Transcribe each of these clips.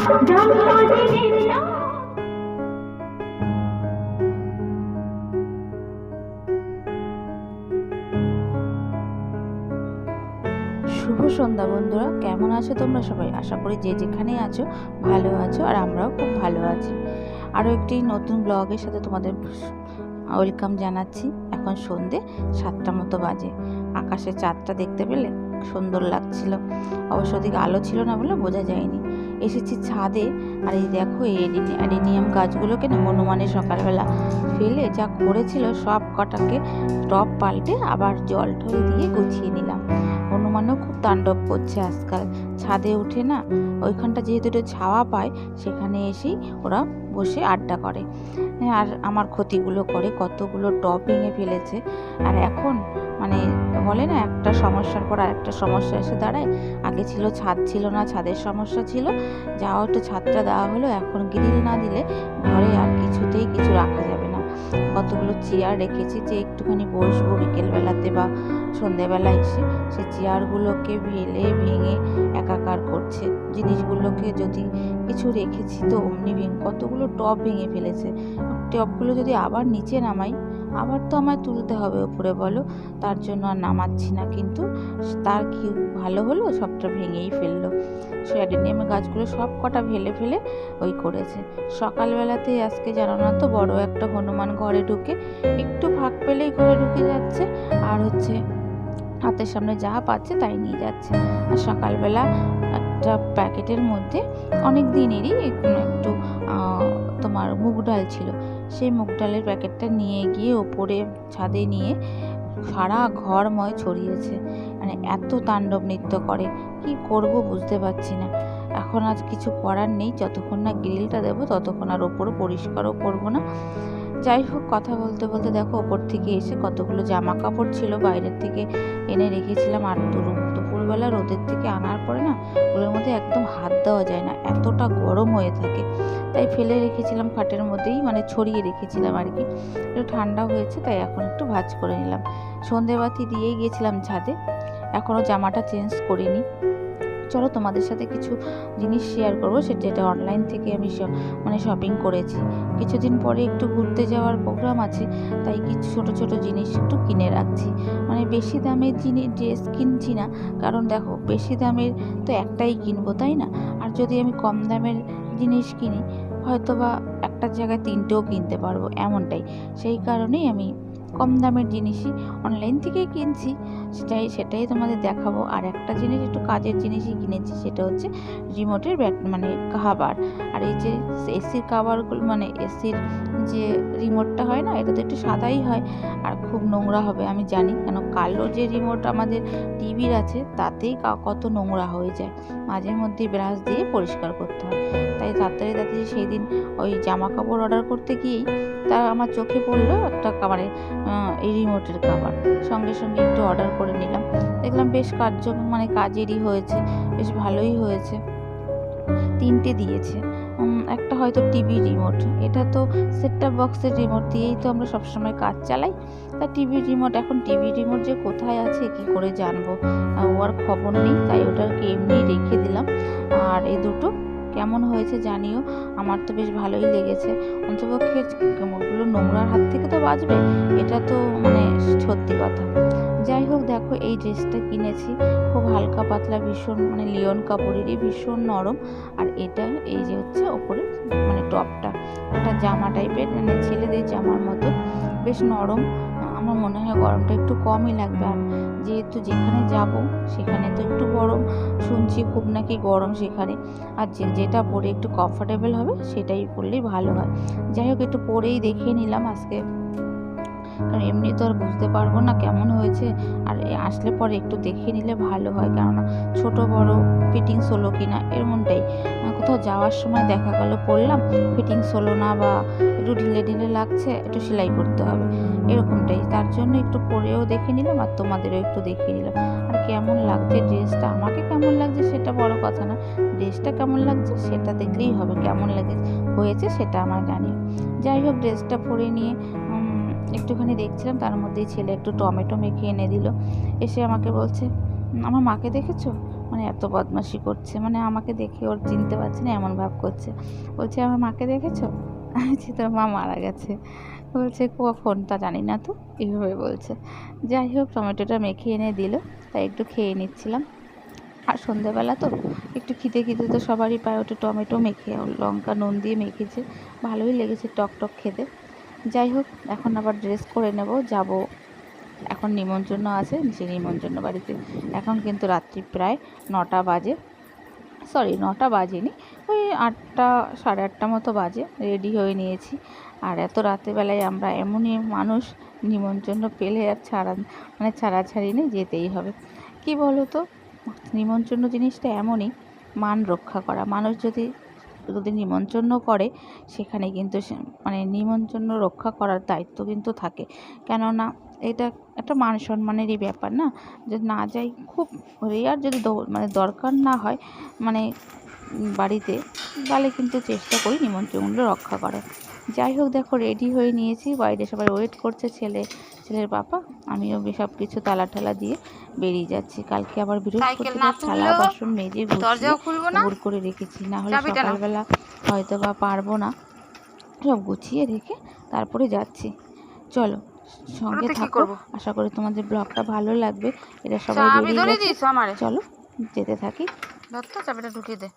শুভ সন্ধ্যা বন্ধুরা, কেমন আছো তোমরা সবাই? আশা করি যে যেখানে আছো ভালো আছো, আর আমরাও খুব ভালো আছি। আরও একটি নতুন ব্লগের সাথে তোমাদের ওয়েলকাম জানাচ্ছি। এখন সন্ধে 7টা মতো বাজে। আকাশে চাঁদটা দেখতে পেলে সুন্দর লাগছিল। অবশ্য ওদিকে আলো ছিল না বলে বোঝা যায়নি। এসেছি ছাদে, আর এই দেখো এই অ্যাডিনিয়াম গাছগুলোকে না হনুমানে সকালবেলা ফেলে যা করেছিল সব কটাকে টপ পাল্টে আবার জল টল দিয়ে গুছিয়ে নিলাম। হনুমানও খুব তাণ্ডব করছে আজকাল। ছাদে উঠে না, ওইখানটা যেহেতু একটু ছাওয়া পায়, সেখানে এসেই ওরা বসে আড্ডা করে আর আমার ক্ষতিগুলো করে। কতগুলো টপ ভেঙে ফেলেছে। আর এখন মানে বলে না, একটা সমস্যার পর আর একটা সমস্যা এসে দাঁড়ায়। আগে ছিল ছাদ ছিল না, ছাদের সমস্যা ছিল, যাও একটু ছাদটা দেওয়া হলো। এখন গ্রিল না দিলে ঘরে আর কিছুতেই কিছু রাখা যাবে না। কতগুলো চেয়ার রেখেছি যে একটুখানি বসবো বিকেলবেলাতে বা সন্ধেবেলা এসে, সে চেয়ারগুলোকে ভেঙে একাকার করছে। জিনিসগুলোকে যদি কিছু রেখেছি তো অমনি কতগুলো টব ভেঙে ফেলেছে। টবগুলো যদি আবার নিচে নামাই, আবার তো আমায় তুলতে হবে উপরে, বলো। তার জন্য আর নামাচ্ছি না। কিন্তু তার কি ভালো হলো, সবটা ভেঙেই ফেললো। অ্যাডিনিয়ামের গাছগুলো সব কটা ফেলে ওই করেছে। সকালবেলাতেই আজকে জানো না তো, বড় একটা হনুমান ঘরে ঢুকে, একটু ফাঁক পেলেই ঘরে ঢুকে যাচ্ছে, আর হাতের সামনে যা পাচ্ছে তাই নিয়ে যাচ্ছে। আর সকালবেলা একটা প্যাকেটের মধ্যে অনেক দিনেরই একটু তোমার মুগ ডাল ছিল, সেই মুগ ডালের প্যাকেটটা নিয়ে গিয়ে ওপরে ছাদে নিয়ে সারা ঘরময় ছড়িয়েছে। মানে এত তাণ্ডব নৃত্য করে, কি করব বুঝতে পারছি না। এখন আজ কিছু করার নেই, যতক্ষণ না গ্রিলটা দেবো ততক্ষণ আর ওপরও পরিষ্কারও করবো না। যাই হোক, কথা বলতে বলতে দেখো ওপর থেকে এসে কতগুলো জামা কাপড় ছিল বাইরের থেকে এনে রেখেছিলাম। আর দুপুরবেলা রোদের থেকে আনার পরে না, ওগুলোর মধ্যে একদম হাত দেওয়া যায় না, এতটা গরম হয়ে থাকে। তাই ফেলে রেখেছিলাম খাটের মধ্যেই, মানে ছড়িয়ে রেখেছিলাম আর কি। একটু ঠান্ডা হয়েছে তাই এখন একটু ভাঁজ করে নিলাম। সন্ধেবাতি দিয়েই গিয়েছিলাম ছাদে, এখনও জামাটা চেঞ্জ করিনি। চলো তোমাদের সাথে কিছু জিনিস শেয়ার করবো, যেটা অনলাইন থেকে আমি শপিং করেছি। কিছুদিন পরে একটু ঘুরতে যাওয়ার প্রোগ্রাম আছে, তাই কিছু ছোটো ছোটো জিনিস একটু কিনে রাখছি। মানে বেশি দামের ড্রেস কিনছি না, কারণ দেখো বেশি দামের তো একটাই কিনবো, তাই না? আর যদি আমি কম দামের জিনিস কিনি, হয়তো বা একটা জায়গায় 3টেও কিনতে পারবো, এমনটাই। সেই কারণেই আমি কম দামের জিনিসই অনলাইন থেকেই কিনছি, সেটাই তোমাদের দেখাবো। আর একটা জিনিস একটু কাজের জিনিসই কিনেছি, সেটা হচ্ছে রিমোটের কাভার। আর এই যে এসির কাভারগুলো, মানে এসির যে রিমোটটা হয় না, এটা তো একটু সাদাই হয় আর খুব নোংরা হবে আমি জানি, কেন কালো যে রিমোট আমাদের টিভির আছে তাতেই কত নোংরা হয়ে যায়। মাঝে মধ্যে ব্রাশ দিয়ে পরিষ্কার করতে হয়। তাই তাড়াতাড়ি সেই দিন ওই জামা কাপড় অর্ডার করতে গিয়েই আমার চোখে পড়লো একটা এই রিমোটের কাভার। সঙ্গে সঙ্গে একটু অর্ডার করে নিলাম। দেখলাম বেশ কাজেরই হয়েছে, বেশ ভালোই হয়েছে। 3টে দিয়েছে। একটা হয়তো টিভি রিমোট, এটা তো সেটটপ বক্সের রিমোট দিয়েই তো আমরা সবসময় কাজ চালাই। তা টিভি রিমোট যে কোথায় আছে কি করে জানবো, ওর খবর নেই, তাই ওটাকে এমনি রেখে দিলাম। আর এই দুটো কেমন হয়েছে জানিও, আমার তো বেশ ভালোই লেগেছে। অন্তপক্ষে ওগুলো নোংরার হাত থেকে তো বাঁচবে, এটা তো মানে সত্যি কথা। যাই হোক, দেখো এই ড্রেসটা কিনেছি, খুব হালকা পাতলা, ভীষণ মানে লিওন কাপড়েরই, ভীষণ নরম। আর এটা এই যে হচ্ছে ওপরে মানে টপটা, একটা জামা টাইপের, মানে ছেলেদের জামার মতো, বেশ নরম। আমার মনে হয় গরমটা একটু কমই লাগবে। আর যেহেতু যেখানে যাব সেখানে তো একটু গরম, শুনছি খুব নাকি গরম সেখানে। আর যেটা পরে একটু কমফোর্টেবল হবে সেটাই পরলেই ভালো হয়। যাই হোক, একটু পরেই দেখিয়ে নিলাম আজকে, কারণ এমনি তো আর বুঝতে পারবো না কেমন হয়েছে। আর আসলে পরে একটু দেখে নিলে ভালো হয়, কেননা ছোট বড় ফিটিংস হলো কি না, এমনটাই। কোথাও যাওয়ার সময় দেখা গেল পরলাম, ফিটিংস হলো না বা একটু ঢিলে লাগছে, একটু সেলাই করতে হবে, এরকমটাই। তার জন্য একটু পরেও দেখে নিলাম আর তোমাদেরও একটু দেখিয়ে নিলাম। আর কেমন লাগছে ড্রেসটা, আমাকে কেমন লাগছে সেটা বড় কথা না, ড্রেসটা কেমন লাগছে সেটা দেখলেই হবে। কেমন হয়েছে সেটা আমার জানি। যাই হোক, ড্রেসটা পরে নিয়ে একটুখানি দেখছিলাম, তার মধ্যেই ছেলে একটু টমেটো মেখে এনে দিল। এসে আমাকে বলছে, আমার মাকে দেখেছো? মানে এত বদমাশি করছে, মানে আমাকে দেখে ওর চিনতে পারছে না এমন ভাব করছে। বলছে আমার মাকে দেখেছো? আমি বলছি তোর মা মারা গেছে। বলছে কখন? তা জানি না তো, এইভাবে বলছে। যাই হোক টমেটোটা মেখে এনে দিল, তাই একটু খেয়ে নিচ্ছিলাম। আর সন্ধ্যেবেলা তো একটু খিদে খিদে তো সবারই পায়, ওটা টমেটো মেখে লঙ্কা নুন দিয়ে মেখেছে, ভালোই লেগেছে টক টক খেতে। যাই হোক এখন আবার ড্রেস করে নেব, যাব এখন নিমন্ত্রণ আছে, সেই নিমন্ত্রণ বাড়িতে। এখন কিন্তু রাত্রি প্রায় 9টা বাজে, সরি 9টা বাজেনি, ওই 8টা 8:30 মতো বাজে। রেডি হয়ে নিয়েছি, আর এত রাতেরবেলায় আমরা এমনই মানুষ, নিমন্ত্রণ পেলে আর ছাড়াছাড়ি নেই, যেতেই হবে। কি বলো তো, নিমন্ত্রণ জিনিসটা এমনই, মান রক্ষা করা। মানুষ যদি নিমন্ত্রণ করে, সেখানে কিন্তু মানে নিমন্ত্রণ রক্ষা করার দায়িত্ব কিন্তু থাকে। কেননা এটা একটা মান সম্মানেরই ব্যাপার না, যে না যাই খুব রেয়ার যদি মানে দরকার না হয় মানে বাড়িতে, তাহলে কিন্তু চেষ্টা করি নিমন্ত্রণগুলো রক্ষা করার। যাই হোক দেখো রেডি হয়ে নিয়েছি, বাইরে সবাই ওয়েট করছে, ছেলের পাপা, আমিও সব কিছু তালা ঠালা দিয়ে বেরিয়ে যাচ্ছি। কালকে আবার বৃহস্পতিবার, থালা বাসন মেজে গুছিয়ে করে রেখেছি, না হলে সকালবেলা হয়তো বা পারবো না। সব গুছিয়ে রেখে তারপরে যাচ্ছি। চলো সঙ্গে থাকো, আশা করি তোমাদের ব্লগটা ভালো লাগবে। এটা সবাই বেরিয়ে গেছে, চলো যেতে থাকি। চাবিটা ঢুকিয়ে দে।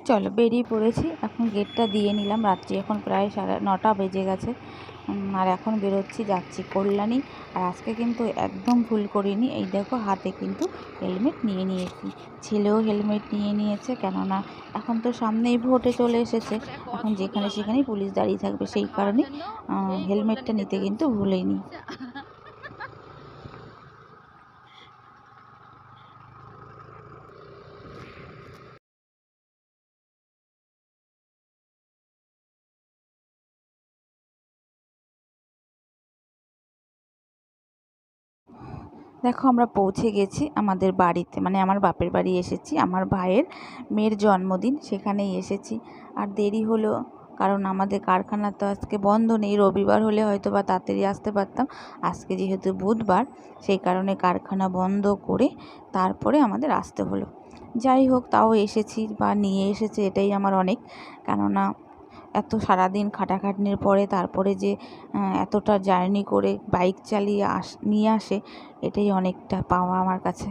চলো বেরিয়ে পড়েছি, এখন গেটটা দিয়ে নিলাম। রাত্রি এখন প্রায় 9:30 বেজে গেছে, আর এখন বেরোচ্ছি, যাচ্ছি কল্যাণী। আর আজকে কিন্তু একদম ভুল করিনি, এই দেখো হাতে কিন্তু হেলমেট নিয়ে নিয়েছি, ছেলেও হেলমেট নিয়ে নিয়েছে। কেননা এখন তো সামনেই ভোটে চলে এসেছে, এখন যেখানে সেখানেই পুলিশ দাঁড়িয়ে থাকবে, সেই কারণে হেলমেটটা নিতে কিন্তু ভুলিনি। দেখো আমরা পৌঁছে গেছি আমাদের বাড়িতে, মানে আমার বাপের বাড়ি এসেছি, আমার ভাইয়ের মেয়ের জন্মদিন, সেখানেই এসেছি। আর দেরি হলো কারণ আমাদের কারখানা তো আজকে বন্ধ নেই, রবিবার হলে হয়তো বা তাড়াতাড়ি আসতে পারতাম। আজকে যেহেতু বুধবার, সেই কারণে কারখানা বন্ধ করে তারপরে আমাদের আসতে হলো। যাই হোক তাও এসেছি, বা নিয়ে এসেছে, এটাই আমার অনেক। কেননা এত সারাদিন খাটাখাটনির পরে তারপরে যে এতটা জার্নি করে বাইক চালিয়ে নিয়ে আসে, এটাই অনেকটা পাওয়া আমার কাছে।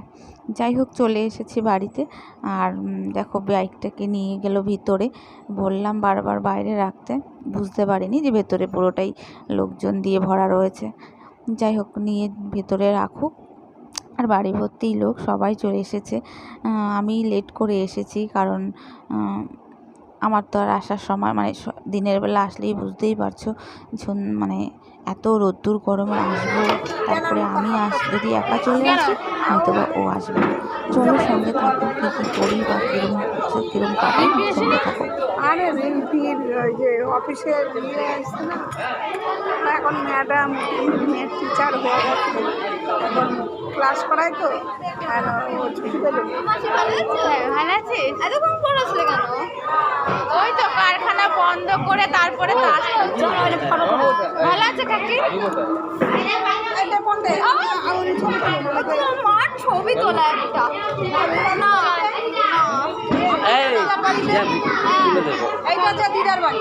যাই হোক চলে এসেছি বাড়িতে। আর দেখো বাইকটাকে নিয়ে গেল ভিতরে, বললাম বারবার বাইরে রাখতে, বুঝতে পারিনি যে ভেতরে পুরোটাই লোকজন দিয়ে ভরা রয়েছে। যাই হোক নিয়ে ভেতরে রাখুক। আর বাড়ি ভর্তিই লোক, সবাই চলে এসেছে। আমি লেট করে এসেছি, কারণ আমার তো আর আসার সময়, মানে দিনের বেলা আসলেই বুঝতেই পারছো, মানে এত রোদ্দুর গরমে আসবো, তারপরে আমি যদি একা চলে আসি হয়তো বা ও আসবে না। চলো সঙ্গে থাকো, কী কী করি বা কীরকম কাটে, সঙ্গে থাকো। আরে রিম্পির যে অফিসের আসছে না, এখন ম্যাডাম মেয়ের টিচার হয়ে গেছে, এখন ক্লাস করায় তো, আর ও ছুটি পেল। ভালো আছিস? এতক্ষণ পড়াশোনা কেন? ওই তো কারখানা বন্ধ করে তারপরে তো ভালো আছে কাকি? আমার ছবি তোলা একটা না, এইটা হচ্ছে দিদার বাড়ি।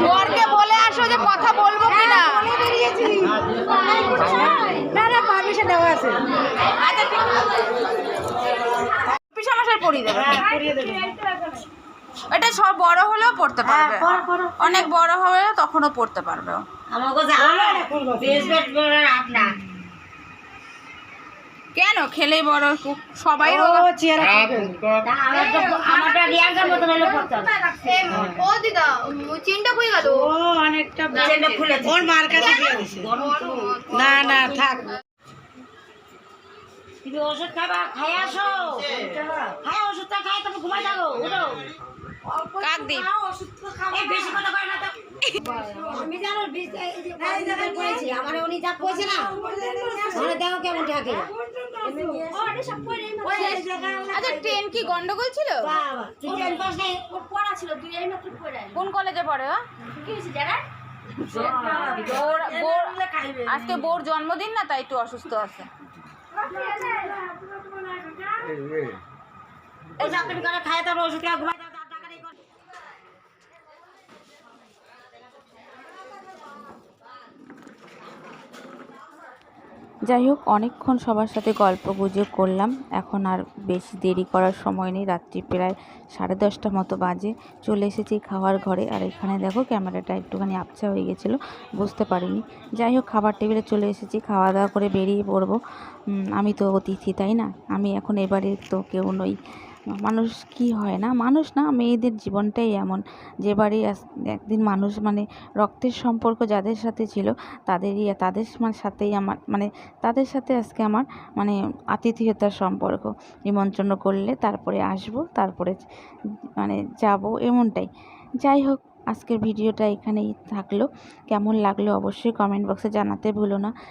বরকে বলে আসো যে কথা বলবো কিনা। না না পারমিশন দেওয়া আছে। পিসামশাই পড়িয়ে দেবে, এটা সব বড় হলেও পড়তে পারবে, অনেক বড় হলে তখনও পড়তে পারবে। কেন খেলেই বড়, সবাই ওর মার কাছে না না থাক, ওষুধ খাবা, খাই আসো, খাই ওষুধটা খাই, তুমি ঘুমাই থাকো, উঠো। কাকদ্বীপ আমি জানো করেছি আমার উনি যা করেছে না মানে দেখো কেমন ঠাকে আচ্ছা ট্রেন কি গন্ডগোল ছিল? বাবা তুই ট্রেন পাস নাই পড়া ছিল তুই এই মাত্র পড়া কোন কলেজে পড়ে ও? কি হয়েছে জানা আজকে বোর জন্মদিন না, তাই একটু অসুস্থ আছে। এই চাকরি করে খায় তার ওষুধ খায় ঘুমায় তার টাকা নেই করে যাই হোক, অনেকক্ষণ সবার সাথে গল্প গুজব করলাম। এখন আর বেশি দেরি করার সময় নেই। রাত্রি প্রায় 10:30 মতো বাজে। চলে এসেছি খাওয়ার ঘরে। আর এখানে দেখো ক্যামেরাটা একটুখানি আবছা হয়ে গেছিলো, বুঝতে পারিনি। যাই হোক, খাবার টেবিলে চলে এসেছি, খাওয়া দাওয়া করে বেরিয়ে পড়বো। আমি তো অতিথি, তাই না? আমি এখন এবারে তো কেউ নই। মানুষ কি হয় না, মানুষ না, মেয়েদের জীবনটাই এমন যে বাড়ি একদিন মানুষ মানে রক্তের সম্পর্ক যাদের সাথে ছিল তাদের সাথেই আমার মানে তাদের সাথে আজকে আমার মানে আতিথেয়তার সম্পর্ক। নিমন্ত্রণ করলে তারপরে আসবো, তারপরে মানে যাব, এমনটাই। যাই হোক, আজকের ভিডিওটা এখানেই থাকলো। কেমন লাগলো অবশ্যই কমেন্ট বক্সে জানাতে ভুলো না।